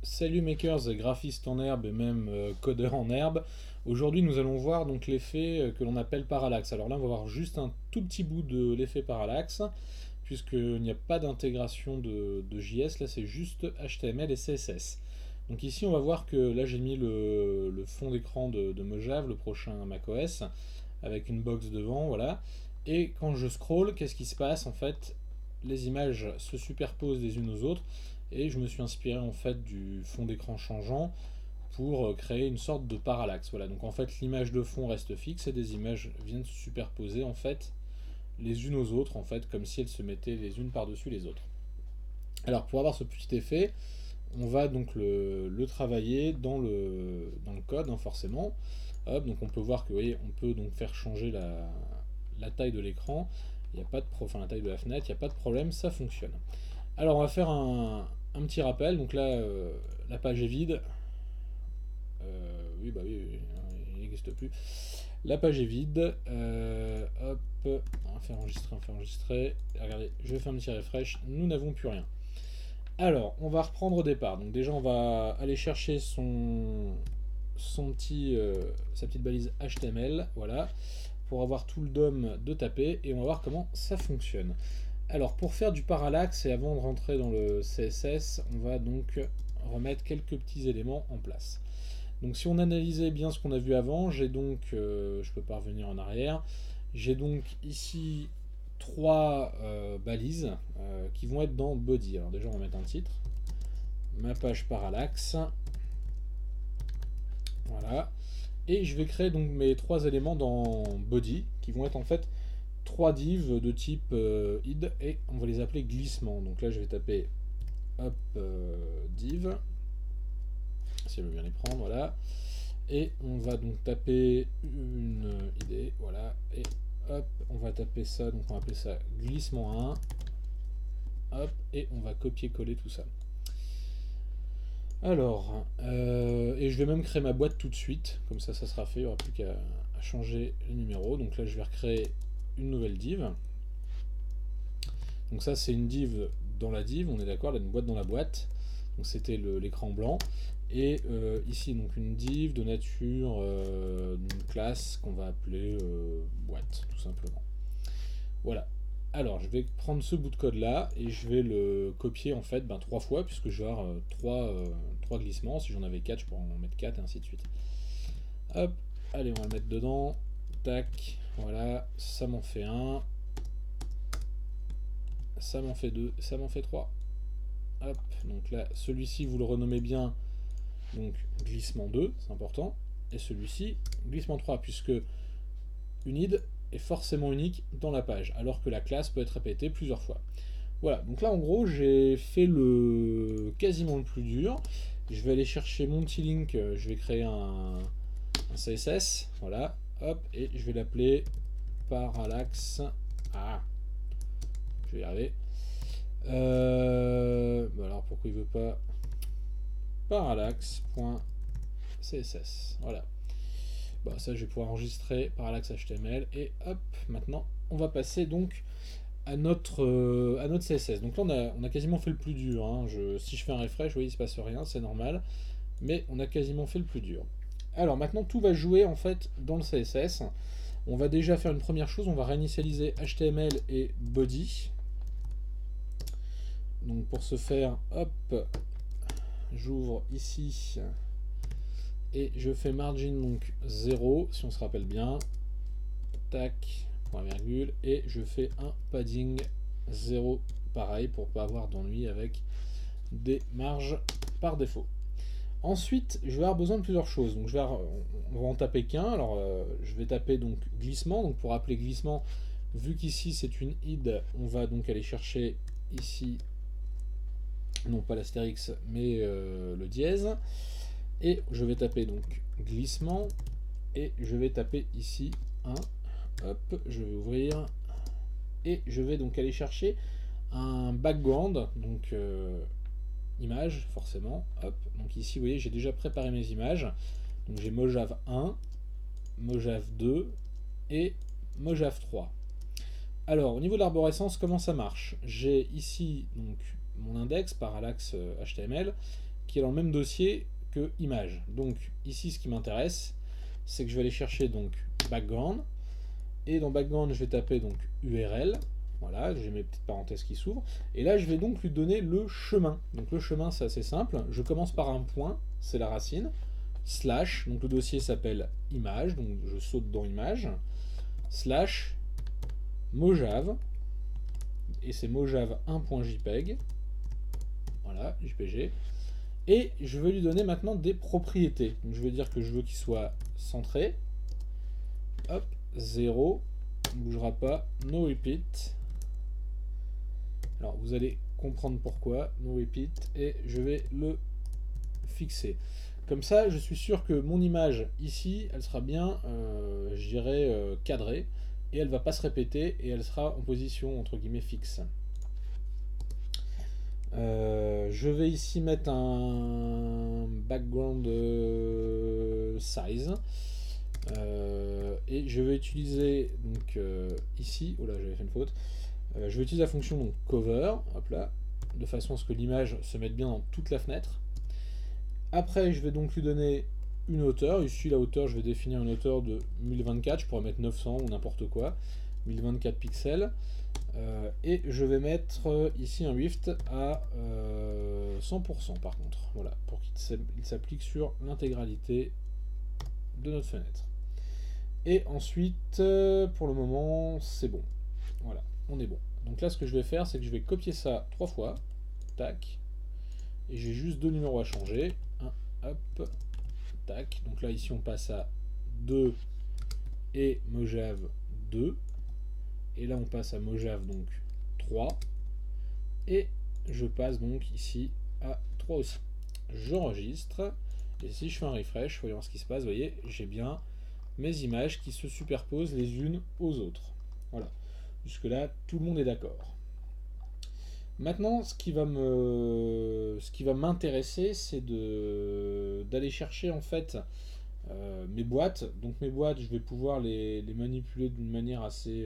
Salut makers, graphistes en herbe et même codeurs en herbe. Aujourd'hui nous allons voir donc l'effet que l'on appelle parallaxe. Alors là on va voir juste un tout petit bout de l'effet parallaxe puisqu'il n'y a pas d'intégration de JS, là c'est juste HTML et CSS. Donc ici on va voir que là j'ai mis le fond d'écran de Mojave, le prochain macOS, avec une box devant, voilà. Et quand je scroll, qu'est-ce qui se passe en fait? Les images se superposent les unes aux autres et je me suis inspiré en fait du fond d'écran changeant pour créer une sorte de parallaxe. Voilà, donc en fait l'image de fond reste fixe et des images viennent se superposer en fait les unes aux autres en fait comme si elles se mettaient les unes par-dessus les autres. Alors pour avoir ce petit effet, on va donc le travailler dans le code, hein, forcément. Hop, donc on peut voir que vous voyez, on peut donc faire changer la taille de l'écran, il y a pas de enfin la taille de la fenêtre, il n'y a pas de problème, ça fonctionne. Alors on va faire un petit rappel, donc là la page est vide. Oui bah oui, oui, il n'existe plus. La page est vide. Hop, on va faire enregistrer, on va faire enregistrer. Regardez, je vais faire un petit refresh, nous n'avons plus rien. Alors, on va reprendre au départ. Donc déjà, on va aller chercher sa petite balise HTML, voilà, pour avoir tout le DOM de taper, et on va voir comment ça fonctionne. Alors, pour faire du parallaxe, et avant de rentrer dans le CSS, on va donc remettre quelques petits éléments en place. Donc si on analysait bien ce qu'on a vu avant, j'ai donc, je peux pas revenir en arrière, j'ai donc ici trois balises qui vont être dans body. Alors déjà on va mettre un titre, ma page parallaxe, voilà, et je vais créer donc mes trois éléments dans body qui vont être en fait trois divs de type id et on va les appeler glissement. Donc là je vais taper hop div, si elle veut bien les prendre, voilà. Et on va donc taper une idée, voilà, et hop, on va taper ça, donc on va appeler ça glissement 1, hop, et on va copier-coller tout ça. Alors, et je vais même créer ma boîte tout de suite, comme ça sera fait, il n'y aura plus qu'à changer le numéro. Donc là je vais recréer une nouvelle div. Donc ça c'est une div dans la div, on est d'accord, là une boîte dans la boîte. Donc c'était l'écran blanc. Et ici donc une div de nature d'une classe qu'on va appeler boîte tout simplement. Voilà. Alors je vais prendre ce bout de code là et je vais le copier en fait trois fois puisque je vais avoir trois glissements. Si j'en avais 4 je pourrais en mettre 4 et ainsi de suite. Hop, allez on va le mettre dedans. Tac, voilà, ça m'en fait un. Ça m'en fait deux, ça m'en fait trois. Hop, donc là celui-ci vous le renommez bien. Donc glissement 2, c'est important. Et celui-ci, glissement 3, puisque unid est forcément unique dans la page, alors que la classe peut être répétée plusieurs fois. Voilà, donc là en gros j'ai fait quasiment le plus dur. Je vais aller chercher mon petit link, je vais créer un CSS, voilà, hop, et je vais l'appeler parallaxe. Ah, je vais y arriver. Alors pourquoi il veut pas parallaxe.css, voilà. Bon, ça je vais pouvoir enregistrer parallaxe HTML et hop, maintenant on va passer donc à notre CSS. Donc là on a quasiment fait le plus dur, hein. Si je fais un refresh, vous voyez il se passe rien, c'est normal, mais on a quasiment fait le plus dur. Alors maintenant tout va jouer en fait dans le CSS. On va déjà faire une première chose, on va réinitialiser HTML et body. Donc pour ce faire, hop, j'ouvre ici et je fais margin donc 0 si on se rappelle bien, tac, point virgule, et je fais un padding 0 pareil pour pas avoir d'ennui avec des marges par défaut. Ensuite je vais avoir besoin de plusieurs choses, donc on va en taper qu'un. Alors je vais taper donc glissement, donc pour appeler glissement, vu qu'ici c'est une id, on va donc aller chercher ici non pas l'astérix mais le dièse. Et je vais taper donc glissement et je vais taper ici un. Hop, je vais ouvrir et je vais donc aller chercher un background, donc image forcément. Hop, donc ici vous voyez j'ai déjà préparé mes images. Donc j'ai Mojave 1, Mojave 2 et Mojave 3. Alors au niveau de l'arborescence, comment ça marche? J'ai ici donc mon index parallaxe HTML qui est dans le même dossier que image. Donc ici, ce qui m'intéresse, c'est que je vais aller chercher donc background, et dans background, je vais taper donc URL. Voilà, j'ai mes petites parenthèses qui s'ouvrent. Et là, je vais donc lui donner le chemin. Donc le chemin, c'est assez simple. Je commence par un point, c'est la racine, slash, donc le dossier s'appelle image, donc je saute dans image, slash mojave, et c'est mojave 1.jpg, voilà, JPG, et je vais lui donner maintenant des propriétés. Donc je vais dire que je veux qu'il soit centré, hop, 0, ne bougera pas, no repeat. Alors vous allez comprendre pourquoi, no repeat, et je vais le fixer. Comme ça, je suis sûr que mon image ici, elle sera bien, je dirais, cadrée, et elle va pas se répéter, et elle sera en position entre guillemets fixe. Je vais ici mettre un background size, et je vais utiliser donc ici, oh là j'avais fait une faute, je vais utiliser la fonction donc, cover, hop là, de façon à ce que l'image se mette bien dans toute la fenêtre. Après, je vais donc lui donner une hauteur. Ici, la hauteur, je vais définir une hauteur de 1024. Je pourrais mettre 900 ou n'importe quoi. 1024 pixels. Et je vais mettre ici un width à 100% par contre. Voilà, pour qu'il s'applique sur l'intégralité de notre fenêtre. Et ensuite, pour le moment, c'est bon. Voilà, on est bon. Donc là, ce que je vais faire, c'est que je vais copier ça 3 fois. Tac. Et j'ai juste deux numéros à changer. Hop, tac. Donc là, ici, on passe à 2 et mojave 2. Et là, on passe à mojave donc 3. Et je passe donc ici à 3 aussi. J'enregistre. Et si je fais un refresh, voyons ce qui se passe. Vous voyez, j'ai bien mes images qui se superposent les unes aux autres. Voilà. Jusque-là, tout le monde est d'accord. Maintenant, ce qui va m'intéresser, c'est d'aller chercher en fait mes boîtes. Donc mes boîtes, je vais pouvoir les manipuler d'une manière assez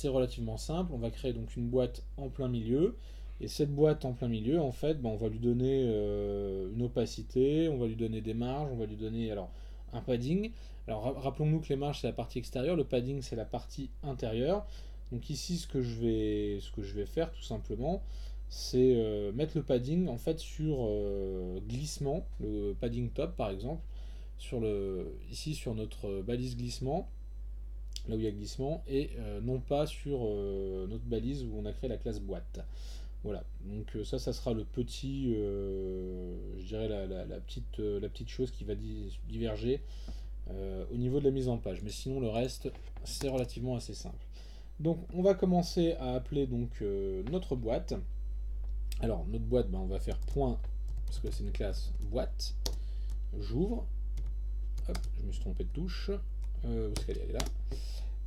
relativement simple. On va créer donc une boîte en plein milieu. Et cette boîte en plein milieu, en fait, on va lui donner une opacité, on va lui donner des marges, on va lui donner alors un padding. Alors rappelons-nous que les marges c'est la partie extérieure, le padding c'est la partie intérieure. Donc ici, ce que je vais faire tout simplement, c'est mettre le padding en fait sur glissement, le padding top par exemple, ici sur notre balise glissement, là où il y a glissement, et non pas sur notre balise où on a créé la classe boîte. Voilà, donc ça sera le petit, je dirais la petite chose qui va diverger au niveau de la mise en page. Mais sinon le reste, c'est relativement assez simple. Donc on va commencer à appeler donc notre boîte. Alors notre boîte, on va faire point, parce que c'est une classe boîte. J'ouvre. Hop, je me suis trompé de touche. Où est-ce qu'elle est? Elle est là.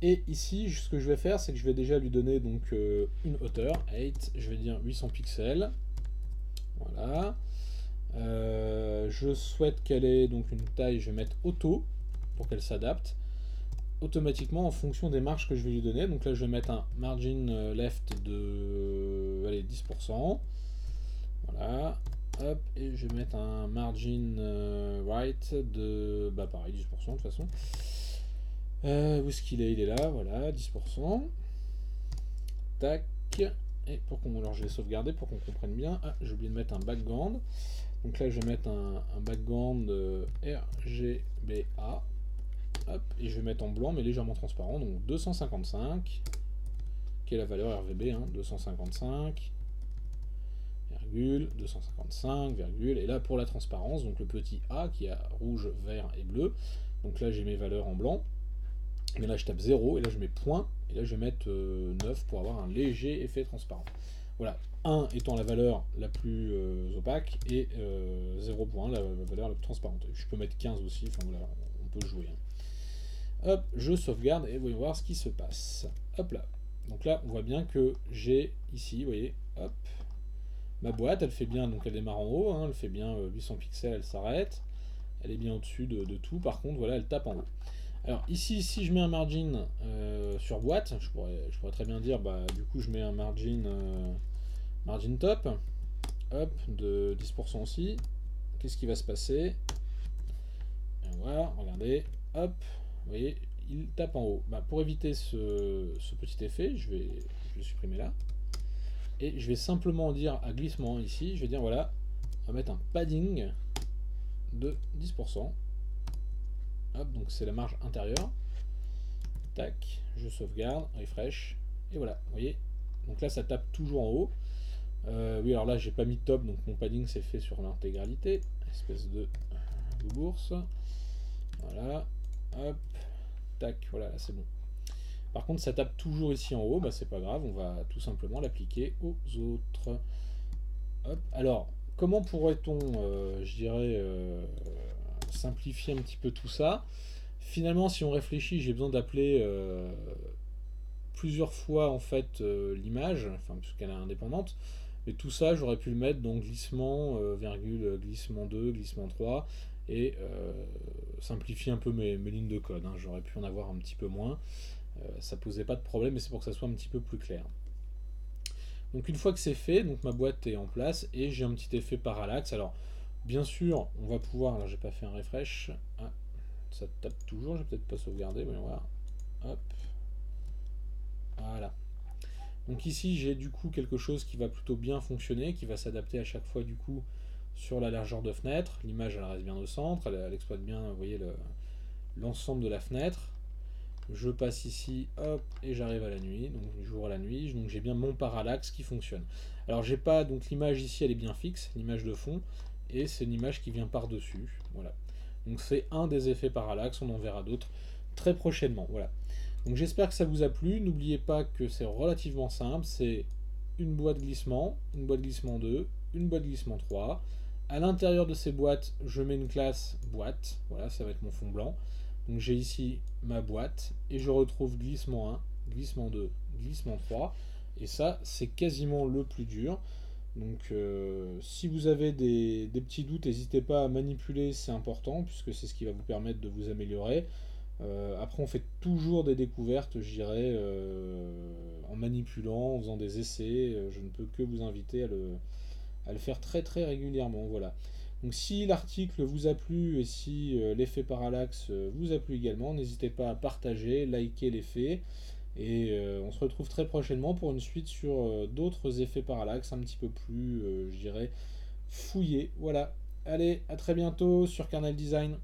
Et ici, ce que je vais faire, c'est que je vais déjà lui donner donc une hauteur, 8, je vais dire 800 pixels. Voilà. Je souhaite qu'elle ait donc une taille, je vais mettre auto, pour qu'elle s'adapte automatiquement en fonction des marges que je vais lui donner. Donc là, je vais mettre un margin left de allez, 10%. Voilà. Hop, et je vais mettre un margin right de pareil, 10% de toute façon. Où est-ce qu'il est? Il est là, voilà, 10%. Tac. Et alors je vais sauvegarder pour qu'on comprenne bien. Ah, j'ai oublié de mettre un background. Donc là, je vais mettre un background RGBA. Hop, et je vais mettre en blanc mais légèrement transparent, donc 255, qui est la valeur RVB, 255, virgule, 255, virgule, et là pour la transparence, donc le petit A qui a rouge, vert et bleu, donc là j'ai mes valeurs en blanc, mais là je tape 0, et là je mets point, et là je vais mettre 9 pour avoir un léger effet transparent. Voilà, 1 étant la valeur la plus opaque, et 0 point, la valeur la plus transparente. Je peux mettre 15 aussi, enfin voilà, on peut jouer. Hop, je sauvegarde et voyons voir ce qui se passe. Hop là. Donc là, on voit bien que j'ai ici, vous voyez, hop, ma boîte, elle fait bien, donc elle démarre en haut, elle fait bien 800 pixels, elle s'arrête. Elle est bien au-dessus de tout, par contre, voilà, elle tape en haut. Alors ici, si je mets un margin sur boîte, je pourrais très bien dire, du coup, je mets un margin top. hop, de 10% aussi. Qu'est-ce qui va se passer? Et voilà, regardez, hop, vous voyez, il tape en haut. Bah, pour éviter ce petit effet, je vais le supprimer là. Et je vais simplement dire à glissement ici, je vais dire voilà, on va mettre un padding de 10%. Hop, donc c'est la marge intérieure. Tac, je sauvegarde, refresh, et voilà, vous voyez. Donc là, ça tape toujours en haut. Oui, alors là, j'ai pas mis top, donc mon padding s'est fait sur l'intégralité. Espèce de bourse. Voilà, hop, tac, voilà, là c'est bon. Par contre, ça tape toujours ici en haut, bah c'est pas grave, on va tout simplement l'appliquer aux autres. Hop, alors, comment pourrait-on, je dirais, simplifier un petit peu tout ça? Finalement, si on réfléchit, j'ai besoin d'appeler plusieurs fois en fait l'image, enfin puisqu'elle est indépendante. Mais tout ça, j'aurais pu le mettre dans glissement, virgule, glissement 2, glissement 3, et simplifier un peu mes lignes de code. Hein. J'aurais pu en avoir un petit peu moins. Ça posait pas de problème, mais c'est pour que ça soit un petit peu plus clair. Donc une fois que c'est fait, donc ma boîte est en place, et j'ai un petit effet parallaxe. Alors, bien sûr, on va pouvoir... Alors, j'ai pas fait un refresh. Ah, ça tape toujours, j'ai peut-être pas sauvegardé, voyons voir. Hop. Voilà. Donc ici j'ai du coup quelque chose qui va plutôt bien fonctionner, qui va s'adapter à chaque fois du coup sur la largeur de fenêtre. L'image elle reste bien au centre, elle exploite bien, vous voyez, l'ensemble de la fenêtre. Je passe ici, hop, et j'arrive à la nuit, donc jour à la nuit, donc j'ai bien mon parallaxe qui fonctionne. Alors j'ai pas, donc l'image ici elle est bien fixe, l'image de fond, et c'est une image qui vient par-dessus, voilà. Donc c'est un des effets parallaxe, on en verra d'autres très prochainement, voilà. Donc j'espère que ça vous a plu. N'oubliez pas que c'est relativement simple. C'est une boîte glissement, une boîte glissement 2, une boîte glissement 3. À l'intérieur de ces boîtes, je mets une classe boîte. Voilà, ça va être mon fond blanc. Donc j'ai ici ma boîte et je retrouve glissement 1, glissement 2, glissement 3. Et ça, c'est quasiment le plus dur. Donc si vous avez des petits doutes, n'hésitez pas à manipuler, c'est important, puisque c'est ce qui va vous permettre de vous améliorer. Après, on fait toujours des découvertes, je dirais, en manipulant, en faisant des essais. Je ne peux que vous inviter à le faire très très régulièrement. Voilà. Donc si l'article vous a plu et si l'effet parallaxe vous a plu également, n'hésitez pas à partager, liker l'effet. Et on se retrouve très prochainement pour une suite sur d'autres effets parallaxe un petit peu plus, je dirais, fouillés. Voilà. Allez, à très bientôt sur Kernel Design.